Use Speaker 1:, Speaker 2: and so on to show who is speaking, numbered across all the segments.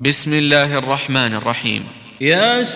Speaker 1: بسم الله الرحمن الرحيم.
Speaker 2: ياسين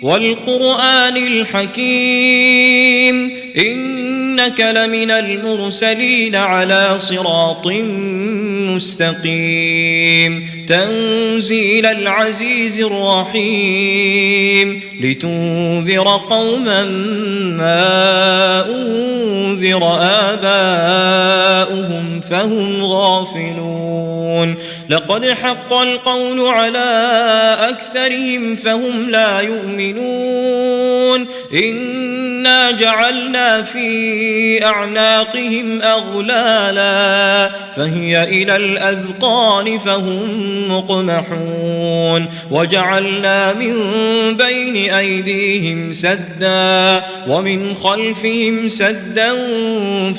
Speaker 2: والقرآن الحكيم إنك لمن المرسلين على صراط مستقيم تنزيل العزيز الرحيم لتنذر قوما ما أنذر آباؤهم فهم غافلون لقد حق القول على أكثرهم فهم لا يؤمنون إنا جعلنا في أعناقهم أغلالا فهي إلى الأذقان فهم مقمحون وجعلنا من بين أيديهم سدا ومن خلفهم سدا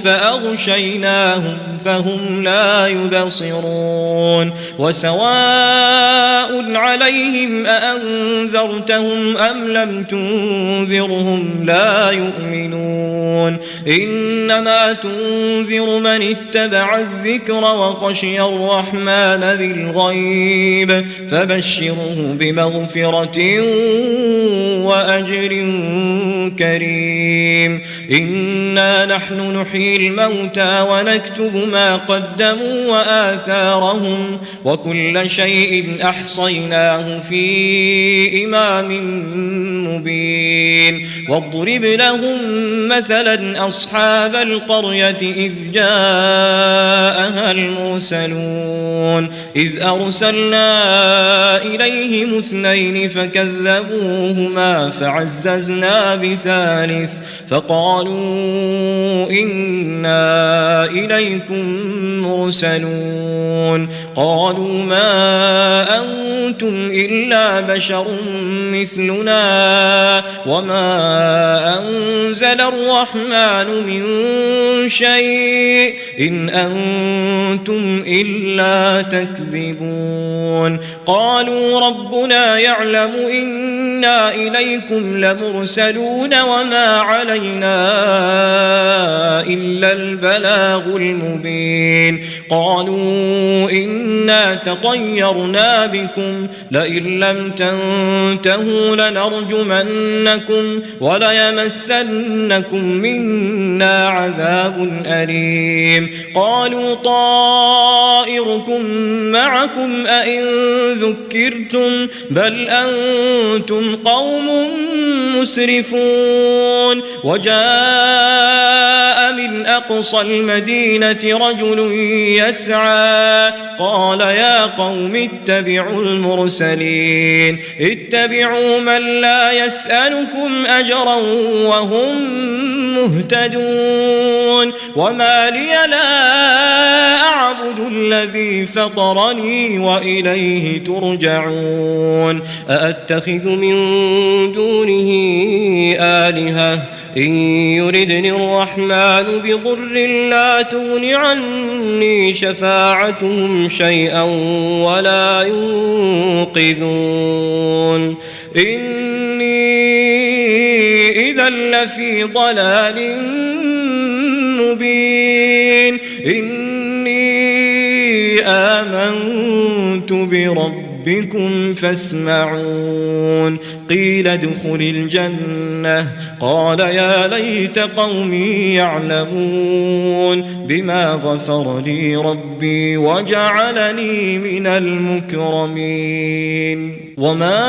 Speaker 2: فأغشيناهم فهم لا يبصرون وسواء عليهم أأنذرتهم أم لم تنذرهم لا يؤمنون إنما تنذر من اتبع الذكر وخشي الرحمن بالغيب فبشره بمغفرة وأجر كريم إنا نحن نحيي الموتى ونكتب ما قدموا وآثارهم وكل شيء أحصيناه في إمام مبين واضرب لهم مثلا أصحاب القرية إذ جاءها المرسلون إذ أرسلنا إليهم اثنين فكذبوهما فعززنا بثالث فقالوا إنا إليكم مرسلون قالوا ما أنتم إلا بشر مثلنا وما أنزل الرحمن من شيء إن أنتم إلا تكذبون قالوا ربنا يعلم إنا إليكم لمرسلون وما علينا إلا البلاغ المبين قالوا إنا تطيرنا بكم لئن لم تنتهوا لنرجمنكم وليمسنكم منا عذاب أليم قالوا طائركم معكم أئن ذكرتم بل أنتم قوم مسرفون وجاء من أقصى المدينة رجل يسعى قال يا قوم اتبعوا المرسلين اتبعوا من لا يسألكم أجرا وهم مهتدون وما لي لا أعبد الذي فطرني وإليه ترجعون أأتخذ من دونه آلهة إن يردني الرحمن بضر لا تغن عني شفاعتهم شيئا ولا ينقذون إني إذا لفي ضلال مبين إني آمنت بربكم فاسمعون قيل ادخل الجنة قال يا ليت قومي يعلمون بما غفر لي ربي وجعلني من المكرمين وما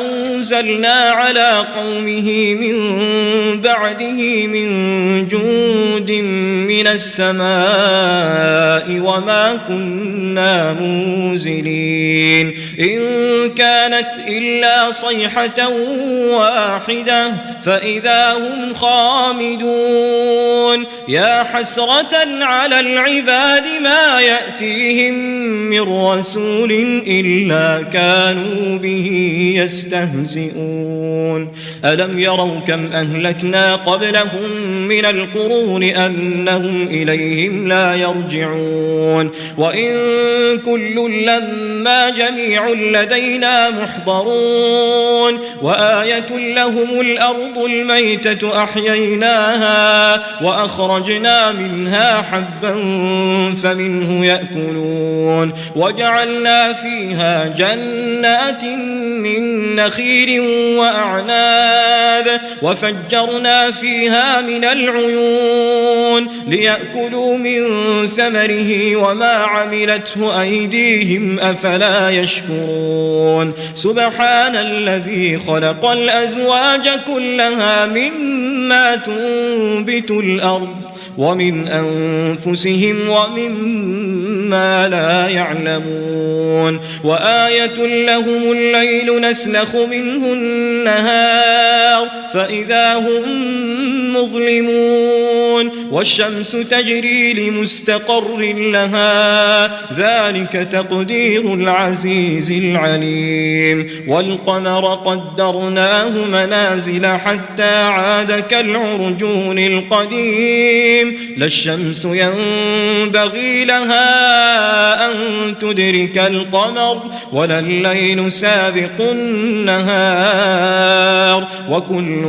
Speaker 2: أنزلنا على قومه من بعده من جند من السماء وما كنا منزلين إن كانت إلا صيحة واحدة فإذا هم خامدون يا حسرة على العباد ما يأتيهم من رسول إلا كانوا به يستهزئون ألم يروا كم أهلكنا قبلهم من القرون أنهم فهم إليهم لا يرجعون وإن كل لما جميع لدينا محضرون وآية لهم الأرض الميتة أحييناها وأخرجنا منها حبا فمنه يأكلون وجعلنا فيها جنات من نخيل وأعناب وفجرنا فيها من العيون ليأكلوا من ثمره وما عملته أيديهم أفلا يشكرون سبحان الذي خلق الأزواج كلها مما تنبت الأرض ومن أنفسهم ومما لا يعلمون وآية لهم الليل نسلخ منه النهار فإذا هم مظلمون والشمس تجري لمستقر لها ذلك تقدير العزيز العليم والقمر قدرناه منازل حتى عاد كالعرجون القديم لا الشمس ينبغي لها أن تدرك القمر ولا الليل سابق النهار وكل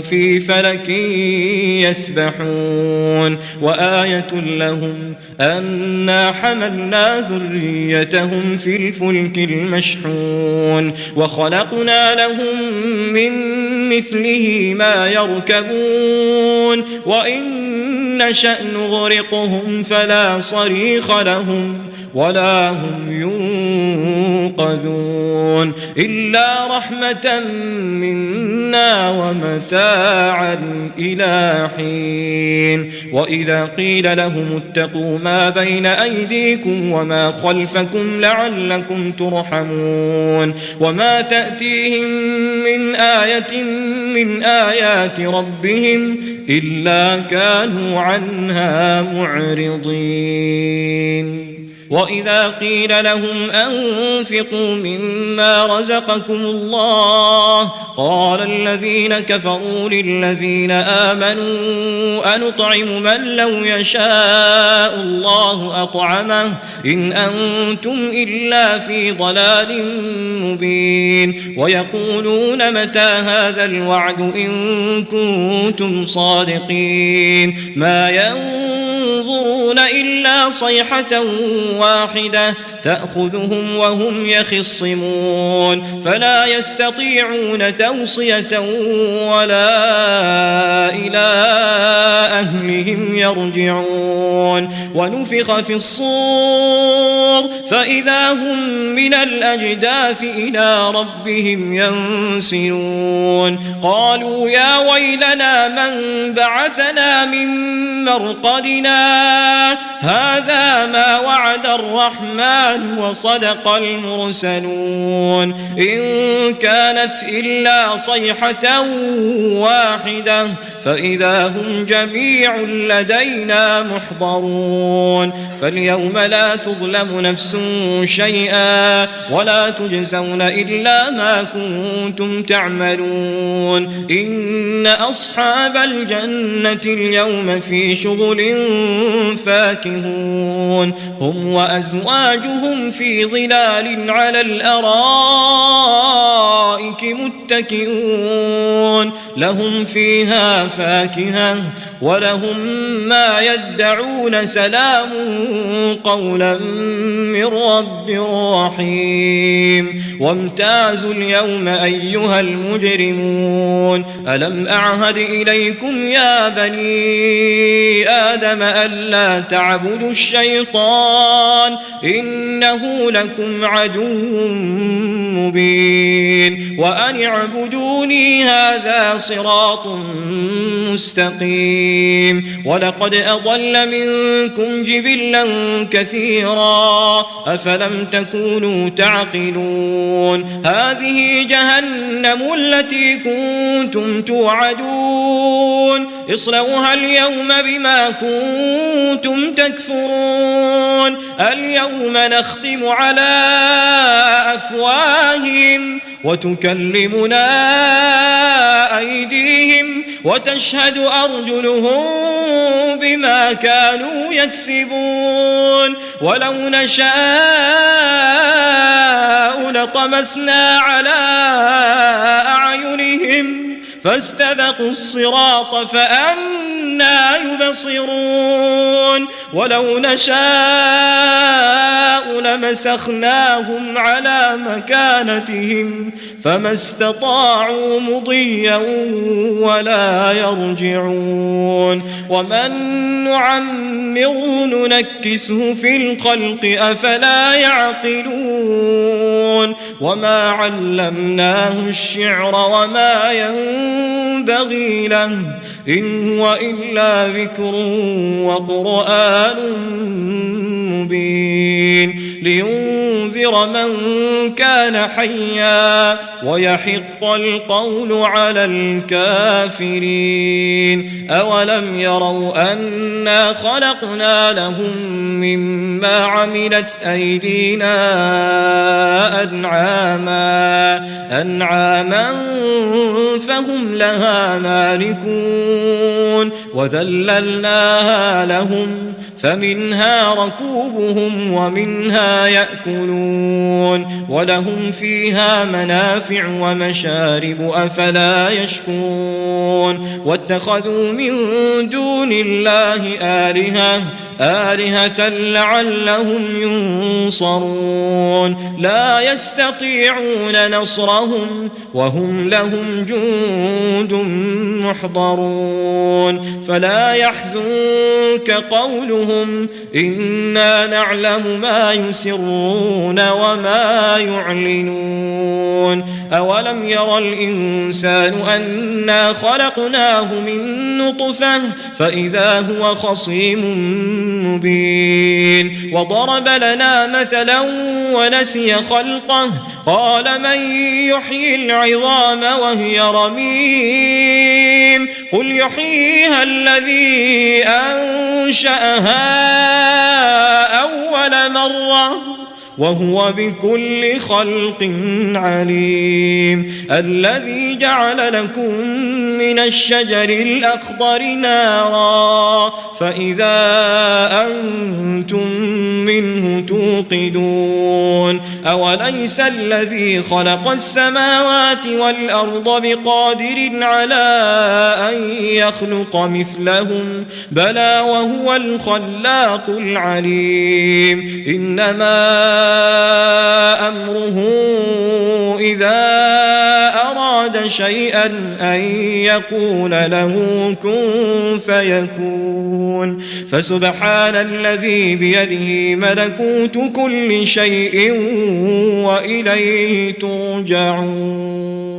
Speaker 2: في فلك يسبحون وآية لهم أنا حملنا ذريتهم في الفلك المشحون وخلقنا لهم من مثله ما يركبون وإن نشأ نغرقهم فلا صريخ لهم ولا هم ينقذون إلا رحمة منا ومتاعا إلى حين وإذا قيل لهم اتقوا ما بين أيديكم وما خلفكم لعلكم ترحمون وما تأتيهم من آية من آيات ربهم إلا كانوا عنها معرضين وإذا قيل لهم أنفقوا مما رزقكم الله قال الذين كفروا للذين آمنوا أنطعم من لو يشاء الله أطعمه إن أنتم إلا في ضلال مبين ويقولون متى هذا الوعد إن كنتم صادقين ما ينظرون إلا صيحة واحدة تأخذهم وهم يخصمون فلا يستطيعون توصية ولا إلى أهلهم يرجعون ونفخ في الصور فإذا هم من الأجداث إلى ربهم ينسلون قالوا يا ويلنا من بعثنا من مرقدنا هذا ما وعد الرحمن وصدق المرسلون إن كانت إلا صيحة واحدة فإذا هم جميع لدينا محضرون فاليوم لا تظلم نفس شيئا ولا تجزون إلا ما كنتم تعملون إن أصحاب الجنة اليوم في شغل فاكهون هم وأزواجهم في ظلال على الأرائك متكئون لهم فيها فاكهة ولهم ما يدعون سلام قولا من رب رحيم وامتازوا اليوم أيها المجرمون ألم أعهد إليكم يا بني آدم ألا تعبدوا الشيطان إنه لكم عدو مبين وأن اعبدوني هذا صراط مستقيم ولقد أضل منكم جبلا كثيرا أفلم تكونوا تعقلون هذه جهنم التي كنتم توعدون اصلوها اليوم بما كنتم تكفرون اليوم نختم على أفواههم وتكلمنا أيديهم وتشهد أرجلهم بما كانوا يكسبون ولو نشاء لطمسنا على أعينهم فاستبقوا الصراط فأنى يبصرون ولو نشاء لمسخناهم على مكانتهم فما استطاعوا مضيا ولا يرجعون ومن نعمره ننكسه في الخلق أفلا يعقلون وما علمناه الشعر وما ينبغي له إن هو إلا ذكر وقرآن مبين لينذر من كان حيا ويحق القول على الكافرين أولم يروا أنا خلقنا لهم مما عملت أيدينا أنعاما فهم لها مالكون وذللناها لهم فمنها ركوبهم ومنها يأكلون ولهم فيها منافع ومشارب أفلا يشكرون واتخذوا من دون الله آلهة لعلهم ينصرون لا يستطيعون نصرهم وهم لهم جند محضرون فلا يحزنك قولهم إنا نعلم ما يسرون وما يعلنون أولم ير الإنسان أنا خلقناه من نطفة فإذا هو خصيم مبين وضرب لنا مثلا ونسي خلقه قال من يحيي العظام وهي رميم قل يحييها الذي أنشأها أول مرة وهو بكل خلق عليم الذي جعل لكم من الشجر الأخضر نارا فإذا أنتم منه توقدون أوليس الذي خلق السماوات والأرض بقادر على أن يخلق مثلهم بلى وهو الخلاق العليم إنما أمره إذا أراد شيئا أن يقول له كن فيكون فسبحان الذي بيده ملكوت كل شيء وإليه ترجعون.